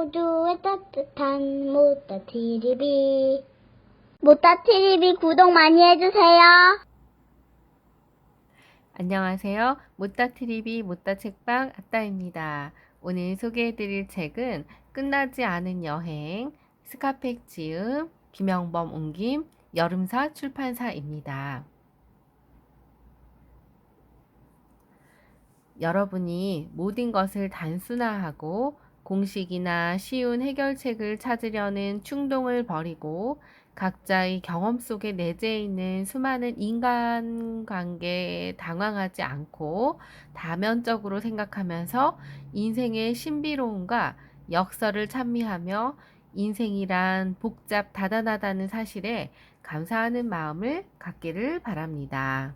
모두의 따뜻한 모따TV. 모따TV 구독 많이 해주세요. 안녕하세요. 모따TV 모따책방 아따입니다. 오늘 소개해드릴 책은 끝나지 않은 여행, 스카펙 지음, 김영범 옮김, 여름사 출판사입니다. 여러분이 모든 것을 단순화하고 공식이나 쉬운 해결책을 찾으려는 충동을 버리고 각자의 경험 속에 내재해 있는 수많은 인간관계에 당황하지 않고 다면적으로 생각하면서 인생의 신비로움과 역설을 찬미하며 인생이란 복잡 다단하다는 사실에 감사하는 마음을 갖기를 바랍니다.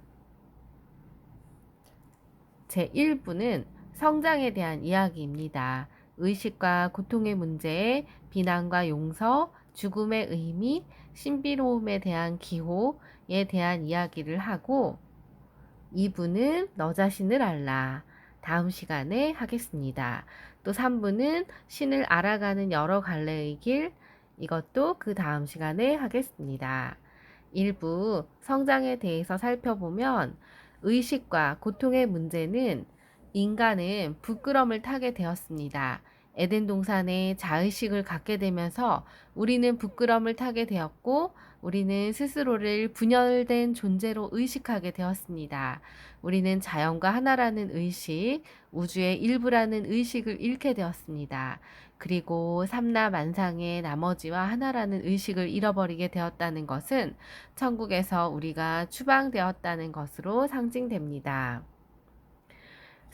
제1부는 성장에 대한 이야기입니다. 의식과 고통의 문제, 비난과 용서, 죽음의 의미, 신비로움에 대한 기호에 대한 이야기를 하고 2부는 너 자신을 알라. 다음 시간에 하겠습니다. 또 3부는 신을 알아가는 여러 갈래의 길, 이것도 그 다음 시간에 하겠습니다. 1부 성장에 대해서 살펴보면 의식과 고통의 문제는 인간은 부끄럼을 타게 되었습니다. 에덴 동산에 자의식을 갖게 되면서 우리는 부끄럼을 타게 되었고 우리는 스스로를 분열된 존재로 의식하게 되었습니다. 우리는 자연과 하나라는 의식, 우주의 일부라는 의식을 잃게 되었습니다. 그리고 삼라만상의 나머지와 하나라는 의식을 잃어버리게 되었다는 것은 천국에서 우리가 추방되었다는 것으로 상징됩니다.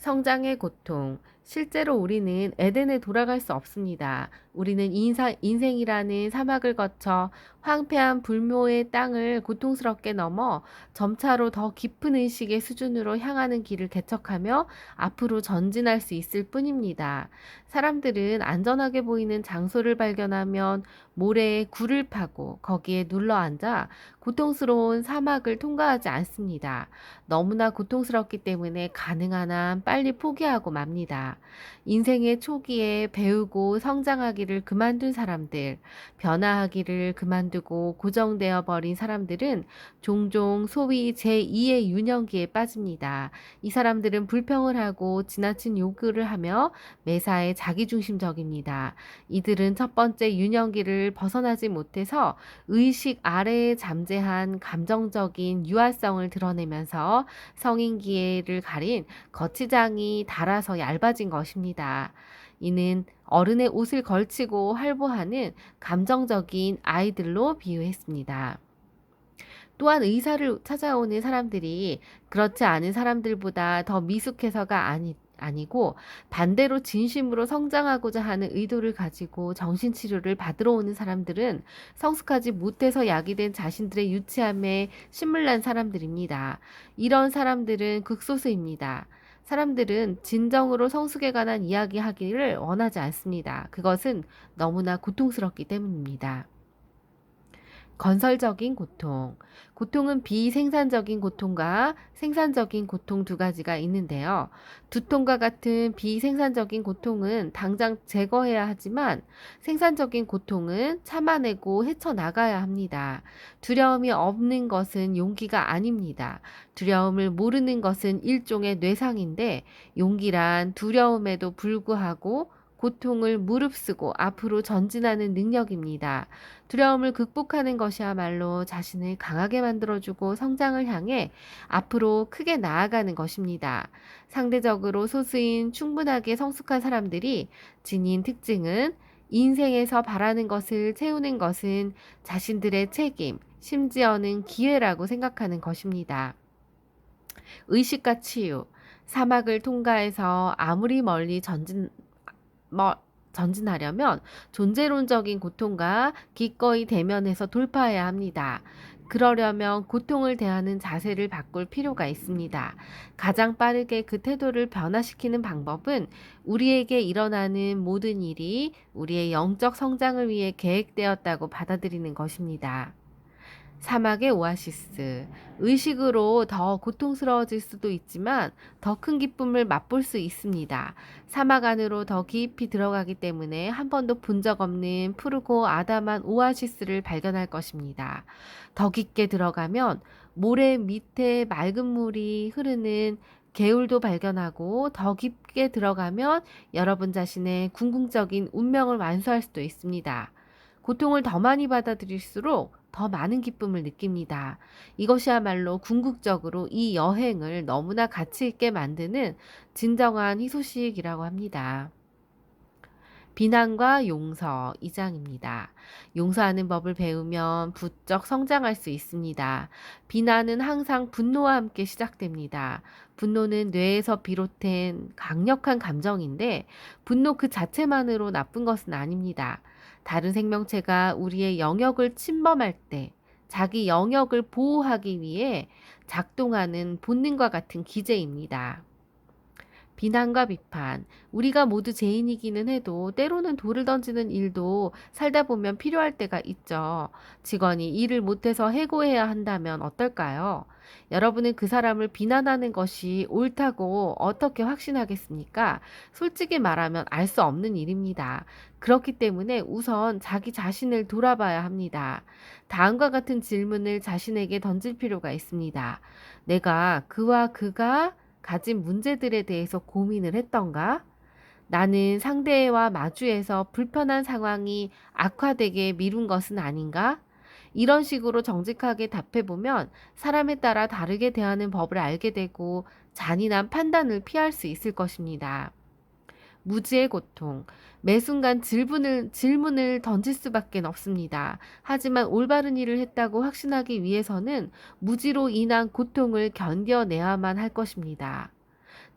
성장의 고통. 실제로 우리는 에덴에 돌아갈 수 없습니다. 우리는 인생이라는 사막을 거쳐 황폐한 불모의 땅을 고통스럽게 넘어 점차로 더 깊은 의식의 수준으로 향하는 길을 개척하며 앞으로 전진할 수 있을 뿐입니다. 사람들은 안전하게 보이는 장소를 발견하면 모래에 굴을 파고 거기에 눌러앉아 고통스러운 사막을 통과하지 않습니다. 너무나 고통스럽기 때문에 가능한 한 빨리 포기하고 맙니다. 인생의 초기에 배우고 성장하기를 그만둔 사람들, 변화하기를 그만두고 고정되어 버린 사람들은 종종 소위 제2의 유년기에 빠집니다. 이 사람들은 불평을 하고 지나친 요구를 하며 매사에 자기중심적입니다. 이들은 첫 번째 유년기를 벗어나지 못해서 의식 아래에 잠재한 감정적인 유아성을 드러내면서 성인기를 가린 거치장이 닳아서 얇아진 것입니다. 이는 어른의 옷을 걸치고 활보하는 감정적인 아이들로 비유했습니다. 또한 의사를 찾아오는 사람들이 그렇지 않은 사람들보다 더 미숙해서가 아니고 반대로 진심으로 성장하고자 하는 의도를 가지고 정신치료를 받으러 오는 사람들은 성숙하지 못해서 야기된 자신들의 유치함에 신물난 사람들입니다. 이런 사람들은 극소수입니다. 사람들은 진정으로 성숙에 관한 이야기하기를 원하지 않습니다. 그것은 너무나 고통스럽기 때문입니다. 건설적인 고통. 고통은 비생산적인 고통과 생산적인 고통 두 가지가 있는데요. 두통과 같은 비생산적인 고통은 당장 제거해야 하지만 생산적인 고통은 참아내고 헤쳐나가야 합니다. 두려움이 없는 것은 용기가 아닙니다. 두려움을 모르는 것은 일종의 뇌상인데 용기란 두려움에도 불구하고 고통을 무릅쓰고 앞으로 전진하는 능력입니다. 두려움을 극복하는 것이야말로 자신을 강하게 만들어주고 성장을 향해 앞으로 크게 나아가는 것입니다. 상대적으로 소수인 충분하게 성숙한 사람들이 지닌 특징은 인생에서 바라는 것을 채우는 것은 자신들의 책임, 심지어는 기회라고 생각하는 것입니다. 의식과 치유. 사막을 통과해서 아무리 멀리 전진하려면 존재론적인 고통과 기꺼이 대면해서 돌파해야 합니다. 그러려면 고통을 대하는 자세를 바꿀 필요가 있습니다. 가장 빠르게 그 태도를 변화시키는 방법은 우리에게 일어나는 모든 일이 우리의 영적 성장을 위해 계획되었다고 받아들이는 것입니다. 사막의 오아시스. 의식으로 더 고통스러워질 수도 있지만 더 큰 기쁨을 맛볼 수 있습니다. 사막 안으로 더 깊이 들어가기 때문에 한 번도 본 적 없는 푸르고 아담한 오아시스를 발견할 것입니다. 더 깊게 들어가면 모래 밑에 맑은 물이 흐르는 개울도 발견하고 더 깊게 들어가면 여러분 자신의 궁극적인 운명을 완수할 수도 있습니다. 고통을 더 많이 받아들일수록 더 많은 기쁨을 느낍니다. 이것이야말로 궁극적으로 이 여행을 너무나 가치 있게 만드는 진정한 희소식이라고 합니다. 비난과 용서 2장입니다. 용서하는 법을 배우면 부쩍 성장할 수 있습니다. 비난은 항상 분노와 함께 시작됩니다. 분노는 뇌에서 비롯된 강력한 감정인데 분노 그 자체만으로 나쁜 것은 아닙니다. 다른 생명체가 우리의 영역을 침범할 때 자기 영역을 보호하기 위해 작동하는 본능과 같은 기제입니다. 비난과 비판. 우리가 모두 죄인이기는 해도 때로는 돌을 던지는 일도 살다 보면 필요할 때가 있죠. 직원이 일을 못해서 해고해야 한다면 어떨까요? 여러분은 그 사람을 비난하는 것이 옳다고 어떻게 확신하겠습니까? 솔직히 말하면 알 수 없는 일입니다. 그렇기 때문에 우선 자기 자신을 돌아봐야 합니다. 다음과 같은 질문을 자신에게 던질 필요가 있습니다. 내가 그가 가진 문제들에 대해서 고민을 했던가? 나는 상대와 마주해서 불편한 상황이 악화되게 미룬 것은 아닌가? 이런 식으로 정직하게 답해보면 사람에 따라 다르게 대하는 법을 알게 되고 잔인한 판단을 피할 수 있을 것입니다. 무지의 고통. 매 순간 질문을 던질 수밖에 없습니다. 하지만 올바른 일을 했다고 확신하기 위해서는 무지로 인한 고통을 견뎌내야만 할 것입니다.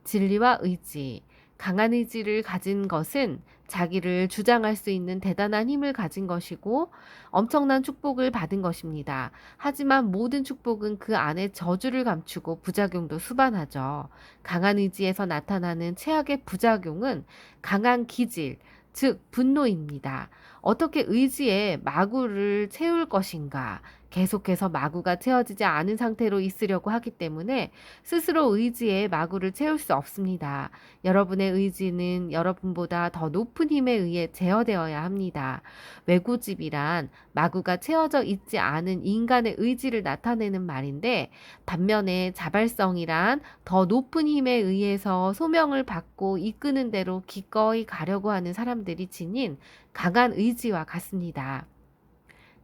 진리와 의지. 강한 의지를 가진 것은 자기를 주장할 수 있는 대단한 힘을 가진 것이고 엄청난 축복을 받은 것입니다. 하지만 모든 축복은 그 안에 저주를 감추고 부작용도 수반하죠. 강한 의지에서 나타나는 최악의 부작용은 강한 기질, 즉 분노입니다. 어떻게 의지에 마구를 채울 것인가? 계속해서 마구가 채워지지 않은 상태로 있으려고 하기 때문에 스스로 의지에 마구를 채울 수 없습니다. 여러분의 의지는 여러분보다 더 높은 힘에 의해 제어되어야 합니다. 외고집이란 마구가 채워져 있지 않은 인간의 의지를 나타내는 말인데 반면에 자발성이란 더 높은 힘에 의해서 소명을 받고 이끄는 대로 기꺼이 가려고 하는 사람들이 지닌 강한 의지와 같습니다.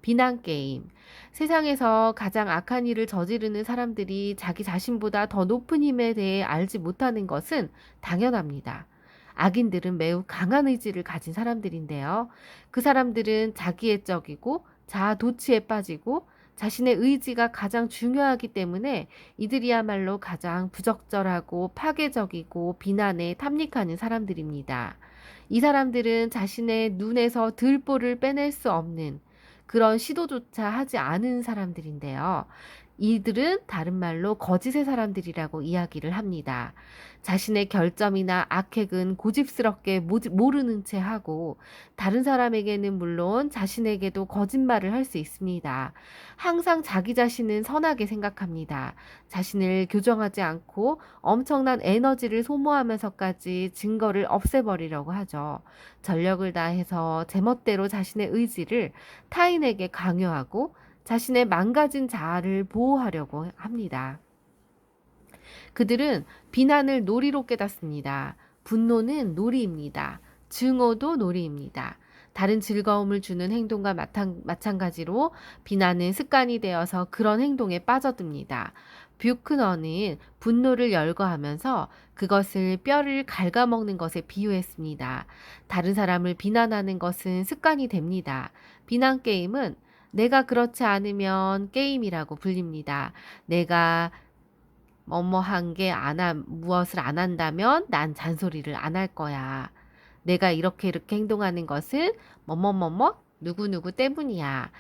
비난 게임. 세상에서 가장 악한 일을 저지르는 사람들이 자기 자신보다 더 높은 힘에 대해 알지 못하는 것은 당연합니다. 악인들은 매우 강한 의지를 가진 사람들인데요. 그 사람들은 자기애적이고 자아도취에 빠지고 자신의 의지가 가장 중요하기 때문에 이들이야말로 가장 부적절하고 파괴적이고 비난에 탐닉하는 사람들입니다. 이 사람들은 자신의 눈에서 들보를 빼낼 수 없는 그런 시도조차 하지 않은 사람들인데요. 이들은 다른 말로 거짓의 사람들이라고 이야기를 합니다. 자신의 결점이나 악행은 고집스럽게 모르는 채 하고 다른 사람에게는 물론 자신에게도 거짓말을 할 수 있습니다. 항상 자기 자신은 선하게 생각합니다. 자신을 교정하지 않고 엄청난 에너지를 소모하면서까지 증거를 없애버리려고 하죠. 전력을 다해서 제멋대로 자신의 의지를 타인에게 강요하고 자신의 망가진 자아를 보호하려고 합니다. 그들은 비난을 놀이로 깨닫습니다. 분노는 놀이입니다. 증오도 놀이입니다. 다른 즐거움을 주는 행동과 마찬가지로 비난은 습관이 되어서 그런 행동에 빠져듭니다. 뷰크너는 분노를 열거하면서 그것을 뼈를 갉아먹는 것에 비유했습니다. 다른 사람을 비난하는 것은 습관이 됩니다. 비난 게임은 내가 그렇지 않으면 게임이라고 불립니다. 내가 무엇을 안 한다면 난 잔소리를 안 할 거야. 내가 이렇게 행동하는 것은 누구누구 때문이야.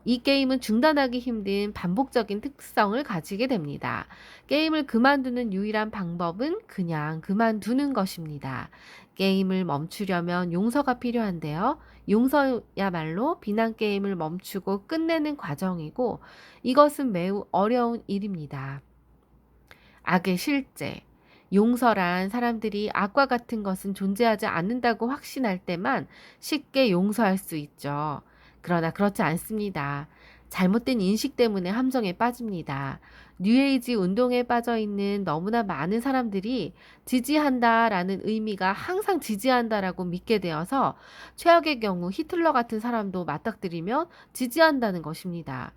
이 게임은 중단하기 힘든 반복적인 특성을 가지게 됩니다. 게임을 그만두는 유일한 방법은 그냥 그만두는 것입니다. 게임을 멈추려면 용서가 필요한데요. 용서야말로 비난 게임을 멈추고 끝내는 과정이고 이것은 매우 어려운 일입니다. 악의 실제. 용서란 사람들이 악과 같은 것은 존재하지 않는다고 확신할 때만 쉽게 용서할 수 있죠. 그러나 그렇지 않습니다. 잘못된 인식 때문에 함정에 빠집니다. 뉴에이지 운동에 빠져 있는 너무나 많은 사람들이 지지한다라는 의미가 항상 지지한다라고 믿게 되어서 최악의 경우 히틀러 같은 사람도 맞닥뜨리면 지지한다는 것입니다.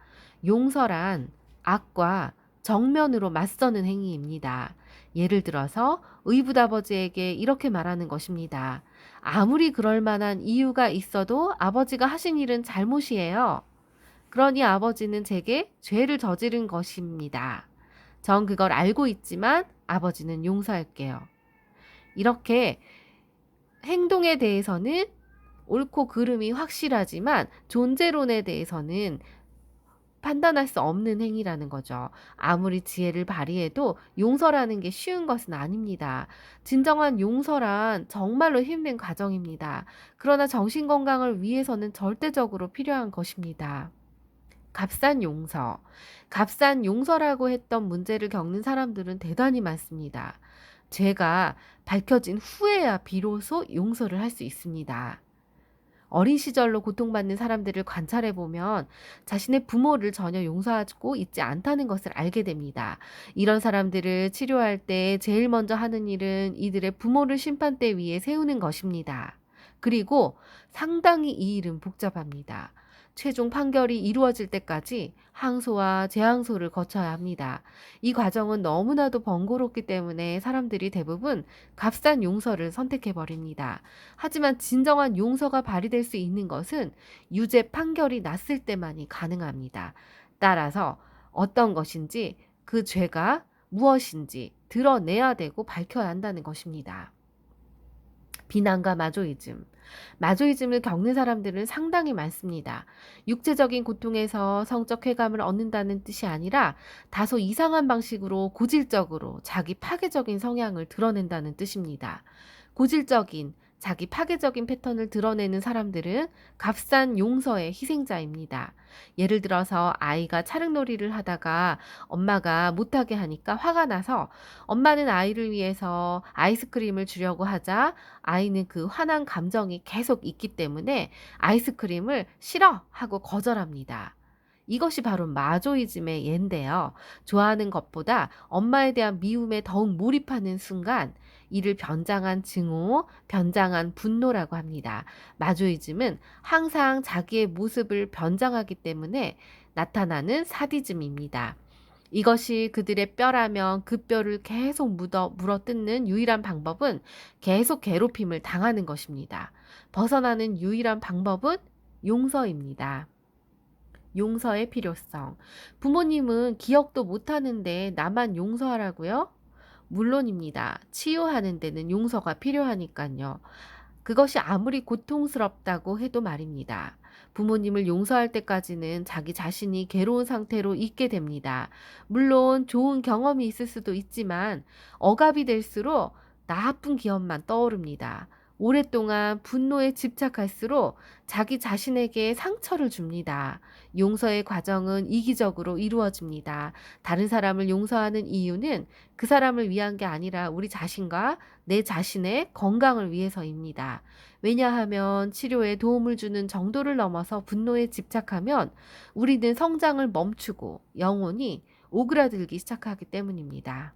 용서란 악과 정면으로 맞서는 행위입니다. 예를 들어서 의붓아버지에게 이렇게 말하는 것입니다. 아무리 그럴 만한 이유가 있어도 아버지가 하신 일은 잘못이에요. 그러니 아버지는 제게 죄를 저지른 것입니다. 전 그걸 알고 있지만 아버지는 용서할게요. 이렇게 행동에 대해서는 옳고 그름이 확실하지만 존재론에 대해서는 판단할 수 없는 행위라는 거죠. 아무리 지혜를 발휘해도 용서라는 게 쉬운 것은 아닙니다. 진정한 용서란 정말로 힘든 과정입니다. 그러나 정신 건강을 위해서는 절대적으로 필요한 것입니다. 값싼 용서. 값싼 용서라고 했던 문제를 겪는 사람들은 대단히 많습니다. 죄가 밝혀진 후에야 비로소 용서를 할 수 있습니다. 어린 시절로 고통받는 사람들을 관찰해 보면 자신의 부모를 전혀 용서하고 있지 않다는 것을 알게 됩니다. 이런 사람들을 치료할 때 제일 먼저 하는 일은 이들의 부모를 심판대 위에 세우는 것입니다. 그리고 상당히 이 일은 복잡합니다. 최종 판결이 이루어질 때까지 항소와 재항소를 거쳐야 합니다. 이 과정은 너무나도 번거롭기 때문에 사람들이 대부분 값싼 용서를 선택해 버립니다. 하지만 진정한 용서가 발휘될 수 있는 것은 유죄 판결이 났을 때만이 가능합니다. 따라서 어떤 것인지 그 죄가 무엇인지 드러내야 되고 밝혀야 한다는 것입니다. 비난과 마조이즘. 마조이즘을 겪는 사람들은 상당히 많습니다. 육체적인 고통에서 성적 쾌감을 얻는다는 뜻이 아니라 다소 이상한 방식으로 고질적으로 자기 파괴적인 성향을 드러낸다는 뜻입니다. 고질적인 자기 파괴적인 패턴을 드러내는 사람들은 값싼 용서의 희생자입니다. 예를 들어서 아이가 차량놀이를 하다가 엄마가 못하게 하니까 화가 나서 엄마는 아이를 위해서 아이스크림을 주려고 하자 아이는 그 화난 감정이 계속 있기 때문에 아이스크림을 싫어 하고 거절합니다. 이것이 바로 마조이즘의 예인데요. 좋아하는 것보다 엄마에 대한 미움에 더욱 몰입하는 순간 이를 변장한 증오, 변장한 분노라고 합니다. 마조이즘은 항상 자기의 모습을 변장하기 때문에 나타나는 사디즘입니다. 이것이 그들의 뼈라면 그 뼈를 계속 물어뜯는 유일한 방법은 계속 괴롭힘을 당하는 것입니다. 벗어나는 유일한 방법은 용서입니다. 용서의 필요성. 부모님은 기억도 못하는데 나만 용서하라고요? 물론입니다. 치유하는 데는 용서가 필요하니까요. 그것이 아무리 고통스럽다고 해도 말입니다. 부모님을 용서할 때까지는 자기 자신이 괴로운 상태로 있게 됩니다. 물론 좋은 경험이 있을 수도 있지만 억압이 될수록 나쁜 기억만 떠오릅니다. 오랫동안 분노에 집착할수록 자기 자신에게 상처를 줍니다. 용서의 과정은 이기적으로 이루어집니다. 다른 사람을 용서하는 이유는 그 사람을 위한 게 아니라 우리 자신과 내 자신의 건강을 위해서입니다. 왜냐하면 치료에 도움을 주는 정도를 넘어서 분노에 집착하면 우리는 성장을 멈추고 영혼이 오그라들기 시작하기 때문입니다.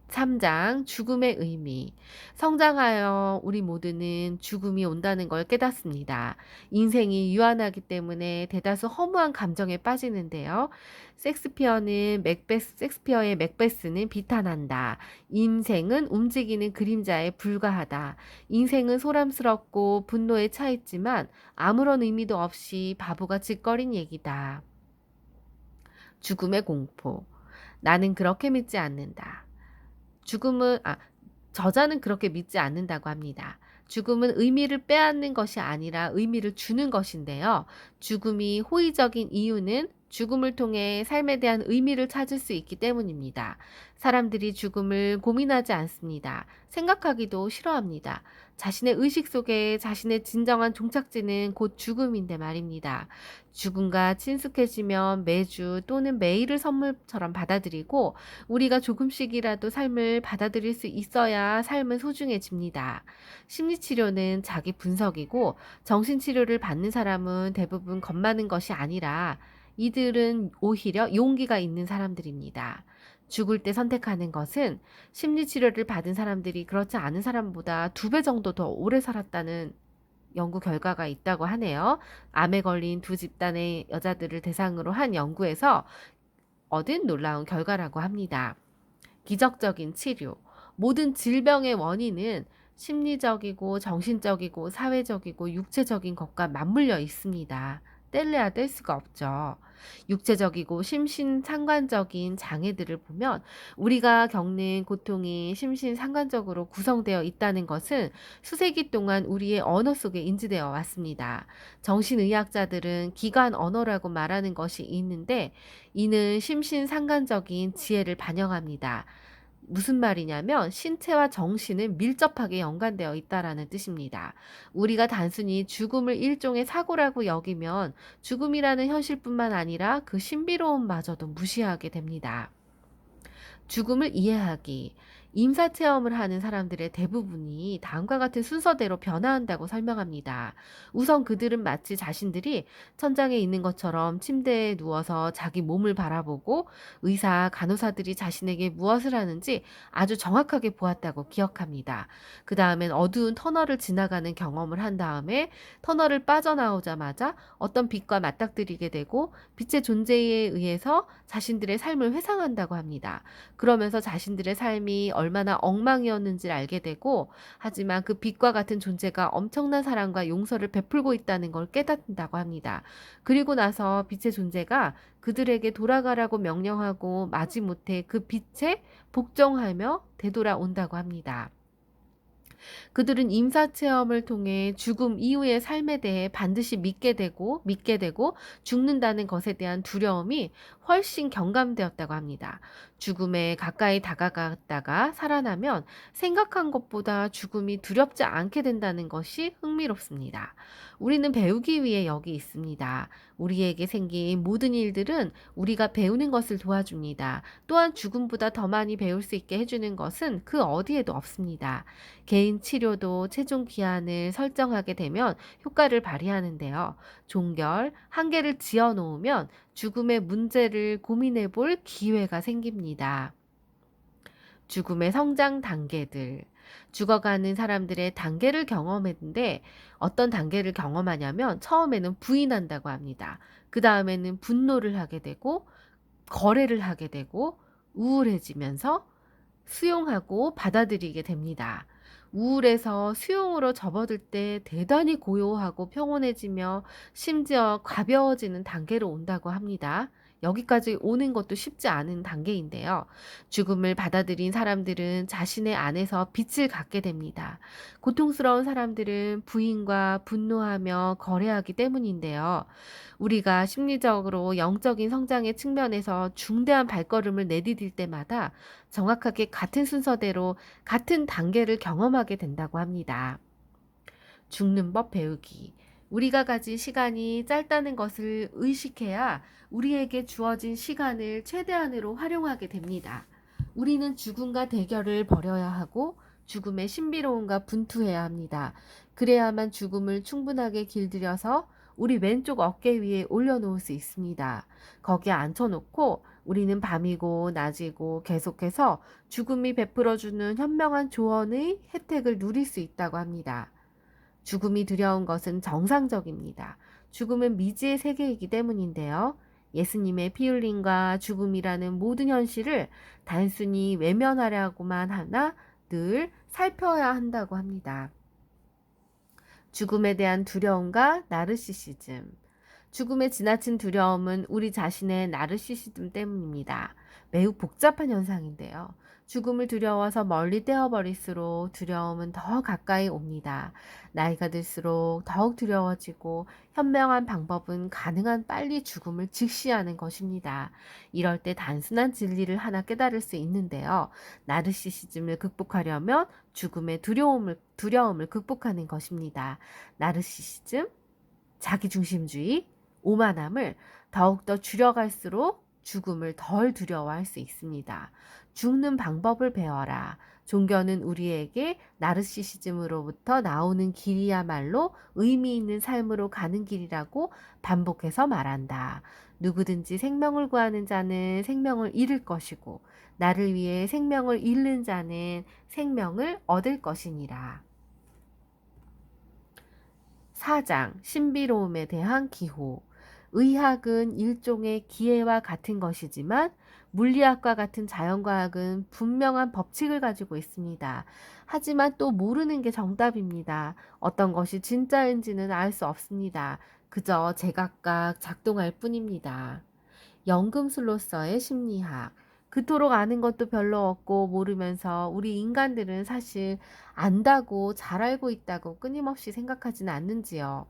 3장 죽음의 의미. 성장하여 우리 모두는 죽음이 온다는 걸 깨닫습니다. 인생이 유한하기 때문에 대다수 허무한 감정에 빠지는데요. 섹스피어의 맥베스는 비탄한다. 인생은 움직이는 그림자에 불과하다. 인생은 소람스럽고 분노에 차 있지만 아무런 의미도 없이 바보가 짓거린 얘기다. 죽음의 공포. 나는 그렇게 믿지 않는다. 저자는 그렇게 믿지 않는다고 합니다. 죽음은 의미를 빼앗는 것이 아니라 의미를 주는 것인데요. 죽음이 호의적인 이유는 죽음을 통해 삶에 대한 의미를 찾을 수 있기 때문입니다. 사람들이 죽음을 고민하지 않습니다. 생각하기도 싫어합니다. 자신의 의식 속에 자신의 진정한 종착지는 곧 죽음인데 말입니다. 죽음과 친숙해지면 매주 또는 매일을 선물처럼 받아들이고 우리가 조금씩이라도 삶을 받아들일 수 있어야 삶은 소중해집니다. 심리치료는 자기 분석이고 정신치료를 받는 사람은 대부분 겁 많은 것이 아니라 이들은 오히려 용기가 있는 사람들입니다. 죽을 때 선택하는 것은 심리치료를 받은 사람들이 그렇지 않은 사람보다 2배 정도 더 오래 살았다는 연구 결과가 있다고 하네요. 암에 걸린 2집단의 여자들을 대상으로 한 연구에서 얻은 놀라운 결과라고 합니다. 기적적인 치료. 모든 질병의 원인은 심리적이고 정신적이고 사회적이고 육체적인 것과 맞물려 있습니다. 뗄래야 뗄 수가 없죠. 육체적이고 심신상관적인 장애들을 보면 우리가 겪는 고통이 심신상관적으로 구성되어 있다는 것은 수세기 동안 우리의 언어 속에 인지되어 왔습니다. 정신의학자들은 기관 언어라고 말하는 것이 있는데 이는 심신상관적인 지혜를 반영합니다. 무슨 말이냐면 신체와 정신은 밀접하게 연관되어 있다라는 뜻입니다. 우리가 단순히 죽음을 일종의 사고라고 여기면 죽음이라는 현실뿐만 아니라 그 신비로움마저도 무시하게 됩니다. 죽음을 이해하기. 임사체험을 하는 사람들의 대부분이 다음과 같은 순서대로 변화한다고 설명합니다. 우선 그들은 마치 자신들이 천장에 있는 것처럼 침대에 누워서 자기 몸을 바라보고 의사, 간호사들이 자신에게 무엇을 하는지 아주 정확하게 보았다고 기억합니다. 그 다음엔 어두운 터널을 지나가는 경험을 한 다음에 터널을 빠져나오자마자 어떤 빛과 맞닥뜨리게 되고 빛의 존재에 의해서 자신들의 삶을 회상한다고 합니다. 그러면서 자신들의 삶이 얼마나 엉망이었는지를 알게 되고 하지만 그 빛과 같은 존재가 엄청난 사랑과 용서를 베풀고 있다는 걸 깨닫는다고 합니다. 그리고 나서 빛의 존재가 그들에게 돌아가라고 명령하고 마지못해 그 빛에 복종하며 되돌아온다고 합니다. 그들은 임사체험을 통해 죽음 이후의 삶에 대해 반드시 믿게 되고 죽는다는 것에 대한 두려움이 훨씬 경감되었다고 합니다. 죽음에 가까이 다가갔다가 살아나면 생각한 것보다 죽음이 두렵지 않게 된다는 것이 흥미롭습니다. 우리는 배우기 위해 여기 있습니다. 우리에게 생긴 모든 일들은 우리가 배우는 것을 도와줍니다. 또한 죽음보다 더 많이 배울 수 있게 해주는 것은 그 어디에도 없습니다. 개인 치료도 최종 기한을 설정하게 되면 효과를 발휘하는데요. 종결, 한계를 지어 놓으면 죽음의 문제를 고민해 볼 기회가 생깁니다. 죽음의 성장 단계들. 죽어가는 사람들의 단계를 경험했는데 어떤 단계를 경험하냐면 처음에는 부인한다고 합니다. 그 다음에는 분노를 하게 되고 거래를 하게 되고 우울해지면서 수용하고 받아들이게 됩니다. 우울해서 수용으로 접어들 때 대단히 고요하고 평온해지며 심지어 가벼워지는 단계로 온다고 합니다. 여기까지 오는 것도 쉽지 않은 단계인데요. 죽음을 받아들인 사람들은 자신의 안에서 빛을 갖게 됩니다. 고통스러운 사람들은 부인과 분노하며 거래하기 때문인데요. 우리가 심리적으로 영적인 성장의 측면에서 중대한 발걸음을 내디딜 때마다 정확하게 같은 순서대로 같은 단계를 경험하게 된다고 합니다. 죽는 법 배우기. 우리가 가진 시간이 짧다는 것을 의식해야 우리에게 주어진 시간을 최대한으로 활용하게 됩니다. 우리는 죽음과 대결을 벌여야 하고 죽음의 신비로움과 분투해야 합니다. 그래야만 죽음을 충분하게 길들여서 우리 왼쪽 어깨 위에 올려놓을 수 있습니다. 거기에 앉혀놓고 우리는 밤이고 낮이고 계속해서 죽음이 베풀어주는 현명한 조언의 혜택을 누릴 수 있다고 합니다. 죽음이 두려운 것은 정상적입니다. 죽음은 미지의 세계이기 때문인데요. 예수님의 피 흘림과 죽음이라는 모든 현실을 단순히 외면하려고만 하나 늘 살펴야 한다고 합니다. 죽음에 대한 두려움과 나르시시즘. 죽음의 지나친 두려움은 우리 자신의 나르시시즘 때문입니다. 매우 복잡한 현상인데요. 죽음을 두려워서 멀리 떼어버릴수록 두려움은 더 가까이 옵니다. 나이가 들수록 더욱 두려워지고 현명한 방법은 가능한 빨리 죽음을 직시하는 것입니다. 이럴 때 단순한 진리를 하나 깨달을 수 있는데요. 나르시시즘을 극복하려면 죽음의 두려움을 극복하는 것입니다. 나르시시즘, 자기중심주의, 오만함을 더욱더 줄여갈수록 죽음을 덜 두려워할 수 있습니다. 죽는 방법을 배워라. 종교는 우리에게 나르시시즘으로부터 나오는 길이야말로 의미 있는 삶으로 가는 길이라고 반복해서 말한다. 누구든지 생명을 구하는 자는 생명을 잃을 것이고 나를 위해 생명을 잃는 자는 생명을 얻을 것이니라. 4장 신비로움에 대한 기호. 의학은 일종의 기회와 같은 것이지만 물리학과 같은 자연과학은 분명한 법칙을 가지고 있습니다. 하지만 또 모르는 게 정답입니다. 어떤 것이 진짜인지는 알 수 없습니다. 그저 제각각 작동할 뿐입니다. 연금술로서의 심리학. 그토록 아는 것도 별로 없고 모르면서 우리 인간들은 사실 안다고 잘 알고 있다고 끊임없이 생각하지는 않는지요.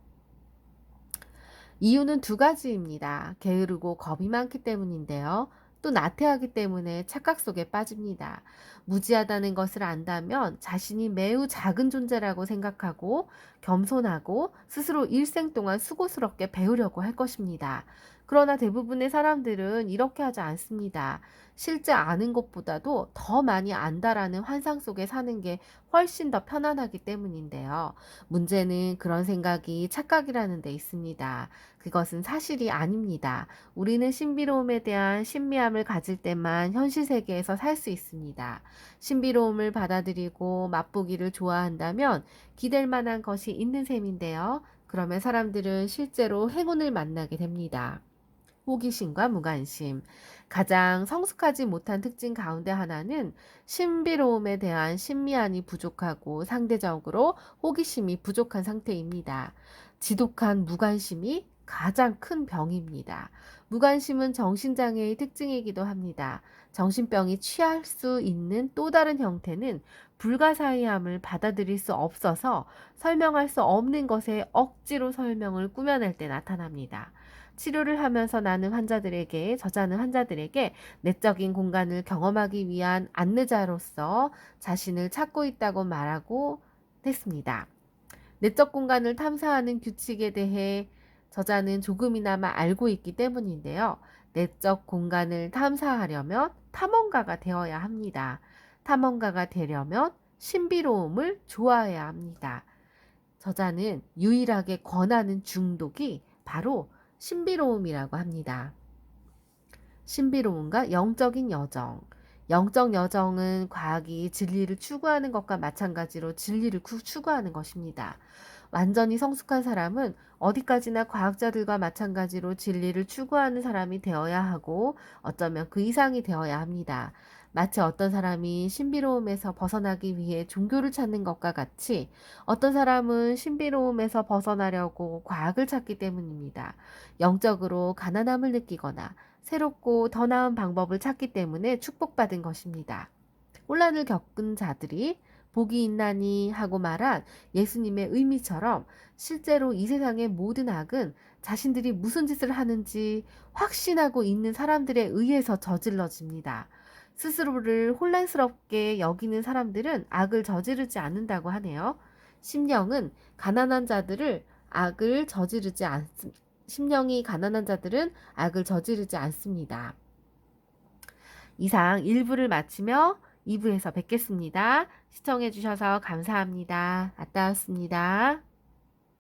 이유는 두 가지입니다. 게으르고 겁이 많기 때문인데요. 또 나태하기 때문에 착각 속에 빠집니다. 무지하다는 것을 안다면 자신이 매우 작은 존재라고 생각하고 겸손하고 스스로 일생 동안 수고스럽게 배우려고 할 것입니다. 그러나 대부분의 사람들은 이렇게 하지 않습니다. 실제 아는 것보다도 더 많이 안다라는 환상 속에 사는 게 훨씬 더 편안하기 때문인데요. 문제는 그런 생각이 착각이라는 데 있습니다. 그것은 사실이 아닙니다. 우리는 신비로움에 대한 신미함을 가질 때만 현실 세계에서 살 수 있습니다. 신비로움을 받아들이고 맛보기를 좋아한다면 기댈 만한 것이 있는 셈인데요. 그러면 사람들은 실제로 행운을 만나게 됩니다. 호기심과 무관심. 가장 성숙하지 못한 특징 가운데 하나는 신비로움에 대한 신미함이 부족하고 상대적으로 호기심이 부족한 상태입니다. 지독한 무관심이 가장 큰 병입니다. 무관심은 정신장애의 특징이기도 합니다. 정신병이 취할 수 있는 또 다른 형태는 불가사의함을 받아들일 수 없어서 설명할 수 없는 것에 억지로 설명을 꾸며낼 때 나타납니다. 치료를 하면서 저자는 환자들에게 내적인 공간을 경험하기 위한 안내자로서 자신을 찾고 있다고 말하고 했습니다. 내적 공간을 탐사하는 규칙에 대해 저자는 조금이나마 알고 있기 때문인데요. 내적 공간을 탐사하려면 탐험가가 되어야 합니다. 탐험가가 되려면 신비로움을 좋아해야 합니다. 저자는 유일하게 권하는 중독이 바로 신비로움이라고 합니다. 신비로움과 영적인 여정. 영적 여정은 과학이 진리를 추구하는 것과 마찬가지로 진리를 추구하는 것입니다. 완전히 성숙한 사람은 어디까지나 과학자들과 마찬가지로 진리를 추구하는 사람이 되어야 하고 어쩌면 그 이상이 되어야 합니다. 마치 어떤 사람이 신비로움에서 벗어나기 위해 종교를 찾는 것과 같이 어떤 사람은 신비로움에서 벗어나려고 과학을 찾기 때문입니다. 영적으로 가난함을 느끼거나 새롭고 더 나은 방법을 찾기 때문에 축복받은 것입니다. 혼란을 겪은 자들이 복이 있나니 하고 말한 예수님의 의미처럼 실제로 이 세상의 모든 악은 자신들이 무슨 짓을 하는지 확신하고 있는 사람들에 의해서 저질러집니다. 스스로를 혼란스럽게 여기는 사람들은 악을 저지르지 않는다고 하네요. 심령은 가난한 자들을 악을 저지르지 않습니다. 심령이 가난한 자들은 악을 저지르지 않습니다. 이상 1부를 마치며 2부에서 뵙겠습니다. 시청해주셔서 감사합니다. 아따였습니다.